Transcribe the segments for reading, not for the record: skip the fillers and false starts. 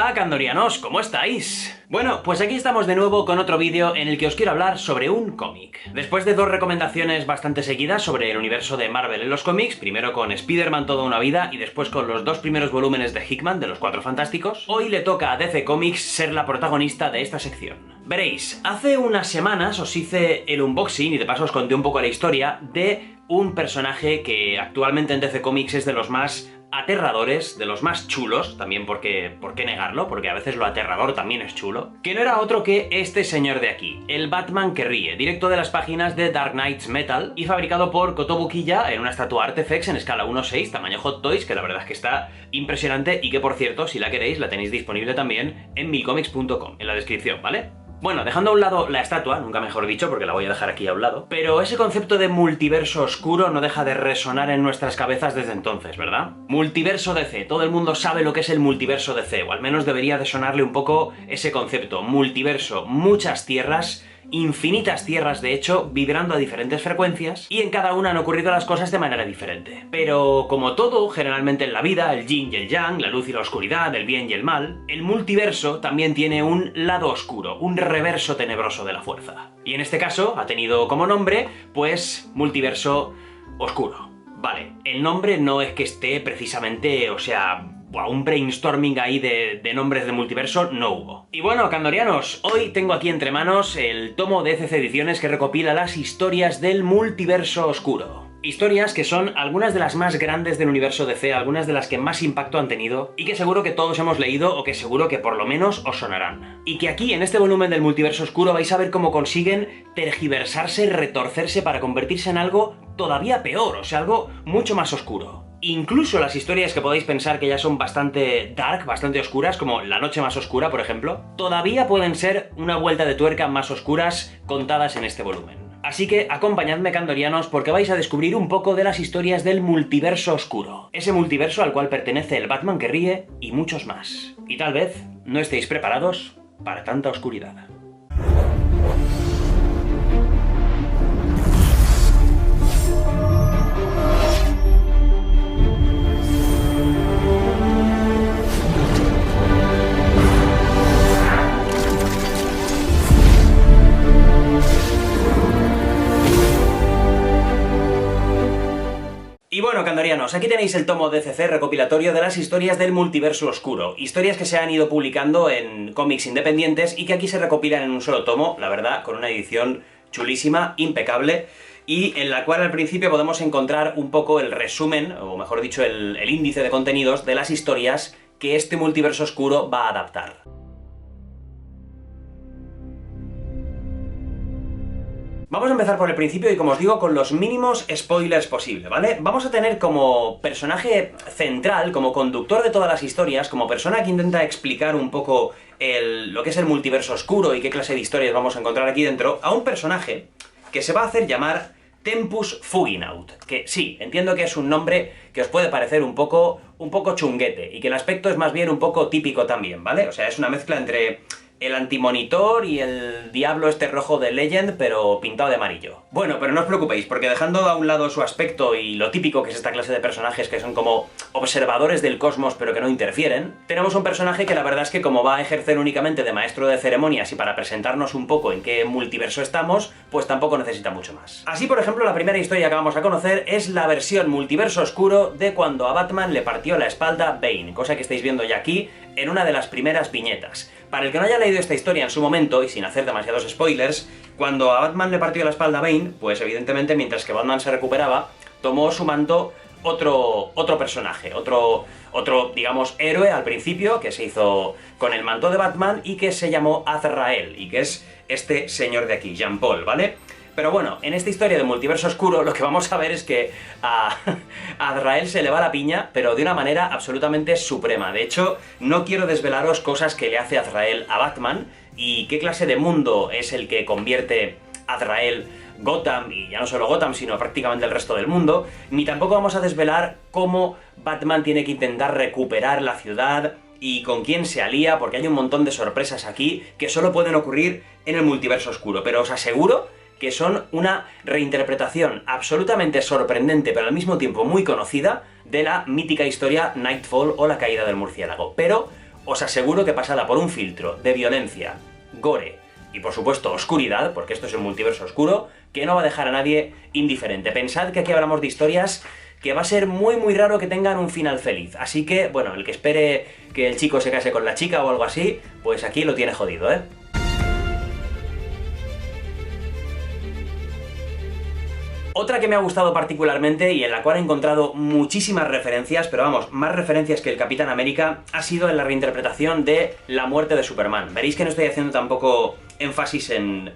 Hola candorianos, ¿cómo estáis? Bueno, pues aquí estamos de nuevo con otro vídeo en el que os quiero hablar sobre un cómic. Después de dos recomendaciones bastante seguidas sobre el universo de Marvel en los cómics, primero con Spider-Man Toda una vida y después con los dos primeros volúmenes de Hickman de los Cuatro Fantásticos, hoy le toca a DC Comics ser la protagonista de esta sección. Veréis, hace unas semanas os hice el unboxing y de paso os conté un poco la historia de un personaje que actualmente en DC Comics es de los más aterradores, de los más chulos, también porque, ¿por qué negarlo? Porque a veces lo aterrador también es chulo, que no era otro que este señor de aquí, el Batman que ríe, directo de las páginas de Dark Knights Metal y fabricado por Kotobukiya en una estatua Artifex en escala 1:6, tamaño Hot Toys, que la verdad es que está impresionante y que, por cierto, si la queréis, la tenéis disponible también en milcomics.com, en la descripción, ¿vale? Bueno, dejando a un lado la estatua, nunca mejor dicho, porque la voy a dejar aquí a un lado, pero ese concepto de multiverso oscuro no deja de resonar en nuestras cabezas desde entonces, ¿verdad? Multiverso DC, todo el mundo sabe lo que es el multiverso DC, o al menos debería de sonarle un poco ese concepto. Multiverso, muchas tierras, infinitas tierras de hecho, vibrando a diferentes frecuencias, y en cada una han ocurrido las cosas de manera diferente. Pero como todo, generalmente en la vida, el yin y el yang, la luz y la oscuridad, el bien y el mal, el multiverso también tiene un lado oscuro, un reverso tenebroso de la fuerza. Y en este caso ha tenido como nombre, pues, multiverso oscuro. Vale, el nombre no es que esté precisamente, o sea, un brainstorming ahí de nombres de multiverso no hubo. Y bueno, candorianos, hoy tengo aquí entre manos el tomo de ECC Ediciones que recopila las historias del multiverso oscuro. Historias que son algunas de las más grandes del universo DC, algunas de las que más impacto han tenido y que seguro que todos hemos leído o que seguro que por lo menos os sonarán. Y que aquí, en este volumen del multiverso oscuro, vais a ver cómo consiguen tergiversarse y retorcerse para convertirse en algo todavía peor, o sea, algo mucho más oscuro. Incluso las historias que podéis pensar que ya son bastante dark, bastante oscuras, como La Noche Más Oscura, por ejemplo, todavía pueden ser una vuelta de tuerca más oscuras contadas en este volumen. Así que acompañadme, candorianos, porque vais a descubrir un poco de las historias del multiverso oscuro. Ese multiverso al cual pertenece el Batman que ríe y muchos más. Y tal vez no estéis preparados para tanta oscuridad. Y bueno, candorianos, aquí tenéis el tomo DCC recopilatorio de las historias del multiverso oscuro. Historias que se han ido publicando en cómics independientes y que aquí se recopilan en un solo tomo, la verdad, con una edición chulísima, impecable, y en la cual al principio podemos encontrar un poco el resumen, o mejor dicho, el índice de contenidos de las historias que este multiverso oscuro va a adaptar. Vamos a empezar por el principio y, como os digo, con los mínimos spoilers posible, ¿vale? Vamos a tener como personaje central, como conductor de todas las historias, como persona que intenta explicar un poco lo que es el multiverso oscuro y qué clase de historias vamos a encontrar aquí dentro, a un personaje que se va a hacer llamar Tempus Fuginaut, que sí, entiendo que es un nombre que os puede parecer un poco chunguete, y que el aspecto es más bien un poco típico también, ¿vale? O sea, es una mezcla entre el antimonitor y el diablo este rojo de Legend, pero pintado de amarillo. Bueno, pero no os preocupéis, porque dejando a un lado su aspecto y lo típico que es esta clase de personajes que son como observadores del cosmos pero que no interfieren, tenemos un personaje que la verdad es que, como va a ejercer únicamente de maestro de ceremonias y para presentarnos un poco en qué multiverso estamos, pues tampoco necesita mucho más. Así, por ejemplo, la primera historia que vamos a conocer es la versión multiverso oscuro de cuando a Batman le partió la espalda Bane, cosa que estáis viendo ya aquí en una de las primeras viñetas. Para el que no haya leído esta historia en su momento, y sin hacer demasiados spoilers, cuando a Batman le partió la espalda Bane, pues evidentemente mientras que Batman se recuperaba, tomó su manto otro personaje, otro, digamos, héroe al principio, que se hizo con el manto de Batman y que se llamó Azrael, y que es este señor de aquí, Jean Paul, ¿vale? Pero bueno, en esta historia de multiverso oscuro lo que vamos a ver es que a Azrael se le va la piña, pero de una manera absolutamente suprema. De hecho, no quiero desvelaros cosas que le hace Azrael a Batman y qué clase de mundo es el que convierte Azrael Gotham, y ya no solo Gotham, sino prácticamente el resto del mundo, ni tampoco vamos a desvelar cómo Batman tiene que intentar recuperar la ciudad y con quién se alía, porque hay un montón de sorpresas aquí que solo pueden ocurrir en el multiverso oscuro, pero os aseguro que son una reinterpretación absolutamente sorprendente, pero al mismo tiempo muy conocida, de la mítica historia Nightfall o La Caída del Murciélago. Pero os aseguro que pasada por un filtro de violencia, gore y por supuesto oscuridad, porque esto es un multiverso oscuro, que no va a dejar a nadie indiferente. Pensad que aquí hablamos de historias que va a ser muy muy raro que tengan un final feliz. Así que, bueno, el que espere que el chico se case con la chica o algo así, pues aquí lo tiene jodido, ¿eh? Otra que me ha gustado particularmente y en la cual he encontrado muchísimas referencias, pero vamos, más referencias que el Capitán América, ha sido en la reinterpretación de La muerte de Superman. Veréis que no estoy haciendo tampoco énfasis en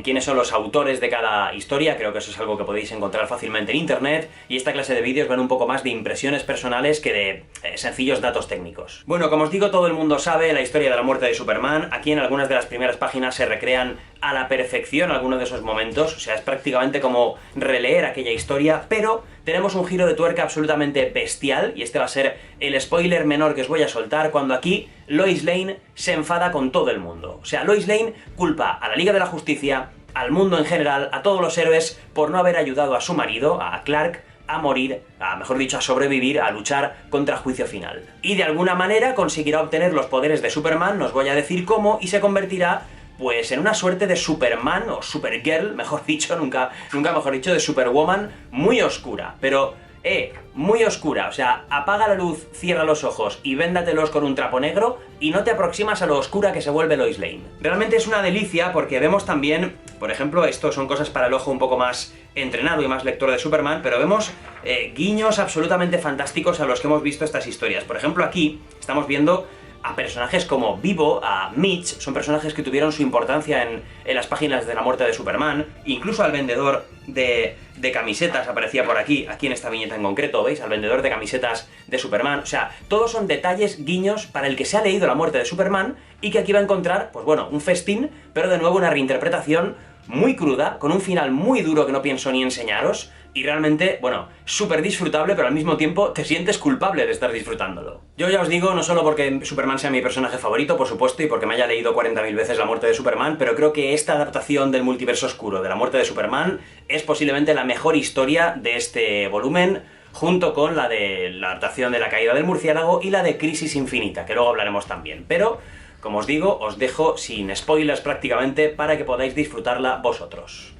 quiénes son los autores de cada historia, creo que eso es algo que podéis encontrar fácilmente en internet, y esta clase de vídeos van un poco más de impresiones personales que de sencillos datos técnicos. Bueno, como os digo, todo el mundo sabe la historia de la muerte de Superman. Aquí en algunas de las primeras páginas se recrean a la perfección algunos de esos momentos, o sea, es prácticamente como releer aquella historia, pero tenemos un giro de tuerca absolutamente bestial, y este va a ser el spoiler menor que os voy a soltar, cuando aquí Lois Lane se enfada con todo el mundo. O sea, Lois Lane culpa a la Liga de la Justicia, al mundo en general, a todos los héroes, por no haber ayudado a su marido, a Clark, a morir, mejor dicho, a sobrevivir, a luchar contra Juicio Final. Y de alguna manera conseguirá obtener los poderes de Superman, no os voy a decir cómo, y se convertirá pues en una suerte de Superman, o Supergirl, mejor dicho, nunca mejor dicho, de Superwoman, muy oscura, pero muy oscura, o sea, apaga la luz, cierra los ojos y véndatelos con un trapo negro y no te aproximas a lo oscura que se vuelve Lois Lane. Realmente es una delicia porque vemos también, por ejemplo, esto son cosas para el ojo un poco más entrenado y más lector de Superman, pero vemos guiños absolutamente fantásticos a los que hemos visto estas historias. Por ejemplo, aquí estamos viendo a personajes como Vivo, a Mitch, son personajes que tuvieron su importancia en las páginas de la muerte de Superman, incluso al vendedor de camisetas aparecía por aquí en esta viñeta en concreto, ¿veis? Al vendedor de camisetas de Superman, o sea, todos son detalles, guiños para el que se ha leído la muerte de Superman y que aquí va a encontrar, pues bueno, un festín, pero de nuevo una reinterpretación muy cruda, con un final muy duro que no pienso ni enseñaros, y realmente, bueno, súper disfrutable, pero al mismo tiempo te sientes culpable de estar disfrutándolo. Yo ya os digo, no solo porque Superman sea mi personaje favorito, por supuesto, y porque me haya leído 40.000 veces La muerte de Superman, pero creo que esta adaptación del multiverso oscuro de La muerte de Superman es posiblemente la mejor historia de este volumen, junto con la de la adaptación de La caída del murciélago y la de Crisis Infinita, que luego hablaremos también, pero como os digo, os dejo sin spoilers prácticamente para que podáis disfrutarla vosotros.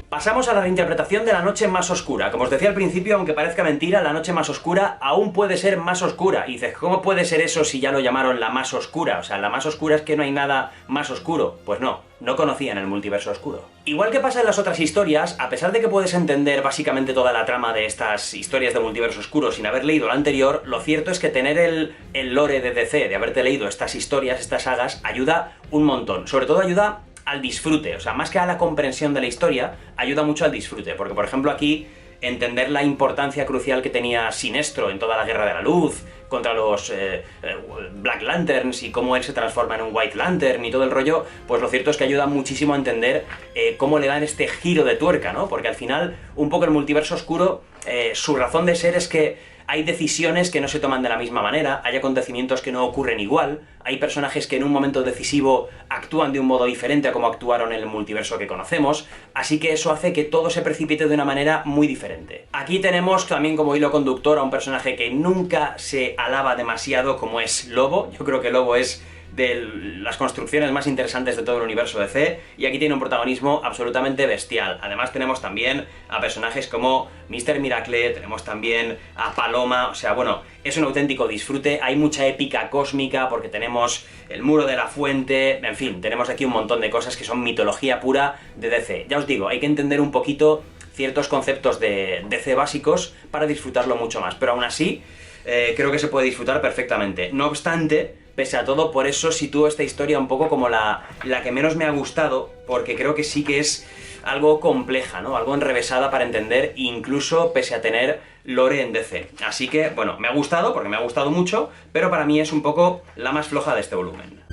Pasamos a la reinterpretación de La noche más oscura. Como os decía al principio, aunque parezca mentira, La noche más oscura aún puede ser más oscura. Y dices, ¿cómo puede ser eso si ya lo llamaron la más oscura? O sea, la más oscura es que no hay nada más oscuro. Pues no conocían el multiverso oscuro. Igual que pasa en las otras historias, a pesar de que puedes entender básicamente toda la trama de estas historias de multiverso oscuro sin haber leído la anterior, lo cierto es que tener el lore de DC, de haberte leído estas historias, estas sagas, ayuda un montón. Sobre todo ayuda al disfrute, o sea, más que a la comprensión de la historia, ayuda mucho al disfrute, porque por ejemplo aquí entender la importancia crucial que tenía Sinestro en toda la Guerra de la Luz, contra los Black Lanterns y cómo él se transforma en un White Lantern y todo el rollo, pues lo cierto es que ayuda muchísimo a entender cómo le dan este giro de tuerca, ¿no? Porque al final, un poco el multiverso oscuro, su razón de ser es que hay decisiones que no se toman de la misma manera, hay acontecimientos que no ocurren igual, hay personajes que en un momento decisivo actúan de un modo diferente a como actuaron en el multiverso que conocemos, así que eso hace que todo se precipite de una manera muy diferente. Aquí tenemos también como hilo conductor a un personaje que nunca se alaba demasiado, como es Lobo. Yo creo que Lobo es de las construcciones más interesantes de todo el universo DC, y aquí tiene un protagonismo absolutamente bestial. Además tenemos también a personajes como Mr. Miracle, tenemos también a Paloma, o sea, bueno, es un auténtico disfrute, hay mucha épica cósmica porque tenemos el Muro de la Fuente, en fin, tenemos aquí un montón de cosas que son mitología pura de DC. Ya os digo, hay que entender un poquito ciertos conceptos de DC básicos para disfrutarlo mucho más, pero aún así creo que se puede disfrutar perfectamente. No obstante, pese a todo, por eso sitúo esta historia un poco como la que menos me ha gustado, porque creo que sí que es algo compleja, ¿no? Algo enrevesada para entender, incluso pese a tener lore en DC. Así que, bueno, me ha gustado, porque me ha gustado mucho, pero para mí es un poco la más floja de este volumen.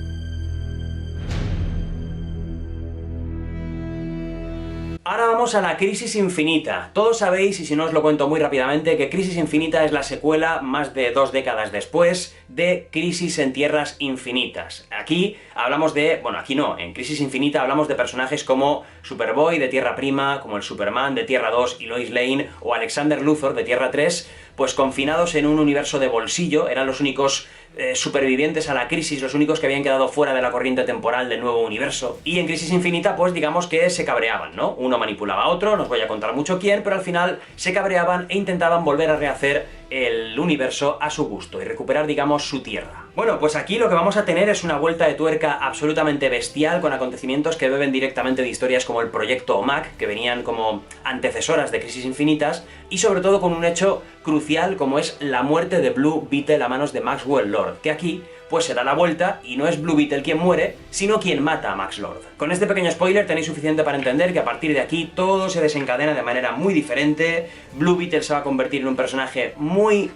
Ahora vamos a la Crisis Infinita. Todos sabéis, y si no os lo cuento muy rápidamente, que Crisis Infinita es la secuela, más de 2 décadas después, de Crisis en Tierras Infinitas. Aquí hablamos de... bueno, aquí no, en Crisis Infinita hablamos de personajes como Superboy de Tierra Prima, como el Superman de Tierra 2 y Lois Lane, o Alexander Luthor de Tierra 3, pues confinados en un universo de bolsillo, eran los únicos supervivientes a la crisis, los únicos que habían quedado fuera de la corriente temporal del nuevo universo. Y en Crisis Infinita, pues digamos que se cabreaban, ¿no? Uno manipulaba a otro, no os voy a contar mucho quién, pero al final se cabreaban e intentaban volver a rehacer el universo a su gusto y recuperar, digamos, su tierra. Bueno, pues aquí lo que vamos a tener es una vuelta de tuerca absolutamente bestial, con acontecimientos que beben directamente de historias como el Proyecto OMAC, que venían como antecesoras de Crisis Infinitas, y sobre todo con un hecho crucial como es la muerte de Blue Beetle a manos de Maxwell Lord, que aquí pues se da la vuelta y no es Blue Beetle quien muere, sino quien mata a Max Lord. Con este pequeño spoiler tenéis suficiente para entender que a partir de aquí todo se desencadena de manera muy diferente. Blue Beetle se va a convertir en un personaje muy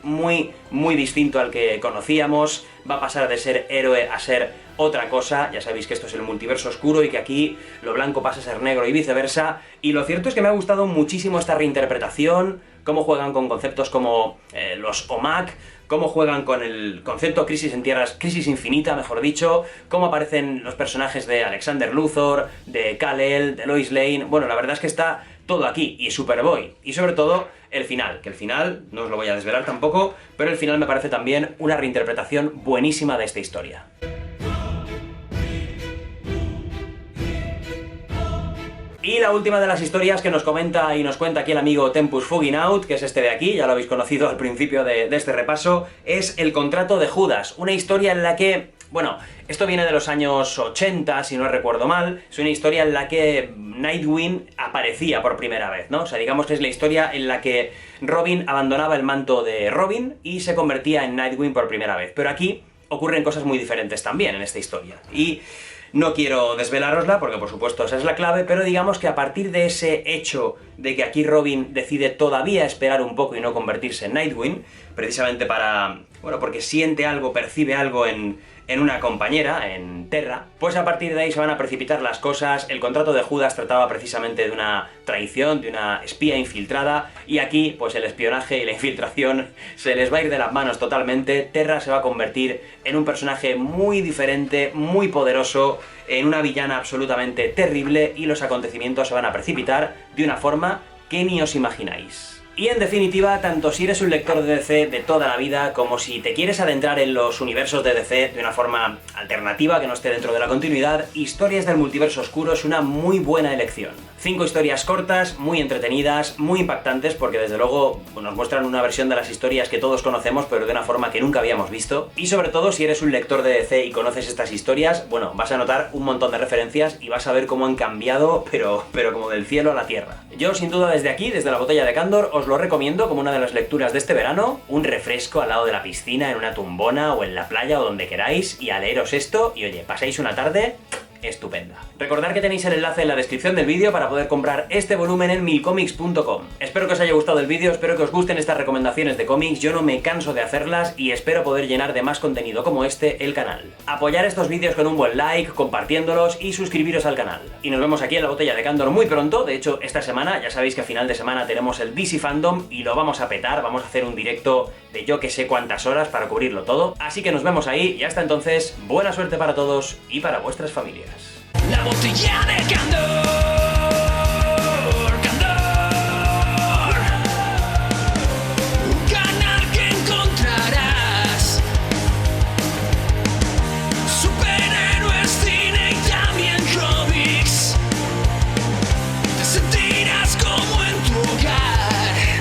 distinto al que conocíamos, va a pasar de ser héroe a ser otra cosa. Ya sabéis que esto es el multiverso oscuro y que aquí lo blanco pasa a ser negro y viceversa, y lo cierto es que me ha gustado muchísimo esta reinterpretación, cómo juegan con conceptos como los OMAC, cómo juegan con el concepto crisis en tierras, crisis infinita, mejor dicho, cómo aparecen los personajes de Alexander Luthor, de Kal-El, de Lois Lane. Bueno, la verdad es que está todo aquí, y Superboy, y sobre todo el final, que el final, no os lo voy a desvelar tampoco, pero el final me parece también una reinterpretación buenísima de esta historia. Y la última de las historias que nos comenta y nos cuenta aquí el amigo Tempus Fugin Out, que es este de aquí, ya lo habéis conocido al principio de este repaso, es El contrato de Judas, una historia en la que, bueno, esto viene de los años 80, si no recuerdo mal, es una historia en la que Nightwing aparecía por primera vez, ¿no? O sea, digamos que es la historia en la que Robin abandonaba el manto de Robin y se convertía en Nightwing por primera vez, pero aquí ocurren cosas muy diferentes también en esta historia, y no quiero desvelarosla porque por supuesto esa es la clave, pero digamos que a partir de ese hecho de que aquí Robin decide todavía esperar un poco y no convertirse en Nightwing, precisamente para, bueno, porque siente algo, percibe algo en una compañera, en Terra, pues a partir de ahí se van a precipitar las cosas. El contrato de Judas trataba precisamente de una traición, de una espía infiltrada, y aquí, pues el espionaje y la infiltración se les va a ir de las manos totalmente. Terra se va a convertir en un personaje muy diferente, muy poderoso, en una villana absolutamente terrible, y los acontecimientos se van a precipitar de una forma que ni os imagináis. Y en definitiva, tanto si eres un lector de DC de toda la vida, como si te quieres adentrar en los universos de DC de una forma alternativa que no esté dentro de la continuidad, Historias del Multiverso Oscuro es una muy buena elección. 5 historias cortas, muy entretenidas, muy impactantes, porque desde luego nos muestran una versión de las historias que todos conocemos, pero de una forma que nunca habíamos visto. Y sobre todo, si eres un lector de DC y conoces estas historias, bueno, vas a notar un montón de referencias y vas a ver cómo han cambiado, pero como del cielo a la tierra. Yo, sin duda, desde aquí, desde la botella de Candor, os lo recomiendo como una de las lecturas de este verano, un refresco al lado de la piscina, en una tumbona o en la playa o donde queráis, y a leeros esto, y oye, pasáis una tarde estupenda. Recordad que tenéis el enlace en la descripción del vídeo para poder comprar este volumen en milcomics.com. Espero que os haya gustado el vídeo, espero que os gusten estas recomendaciones de cómics, yo no me canso de hacerlas y espero poder llenar de más contenido como este el canal. Apoyar estos vídeos con un buen like, compartiéndolos y suscribiros al canal. Y nos vemos aquí en la botella de Candor muy pronto. De hecho, esta semana, ya sabéis que a final de semana tenemos el DC Fandom y lo vamos a petar, vamos a hacer un directo de yo que sé cuántas horas para cubrirlo todo. Así que nos vemos ahí y hasta entonces, buena suerte para todos y para vuestras familias. La botella de Candor.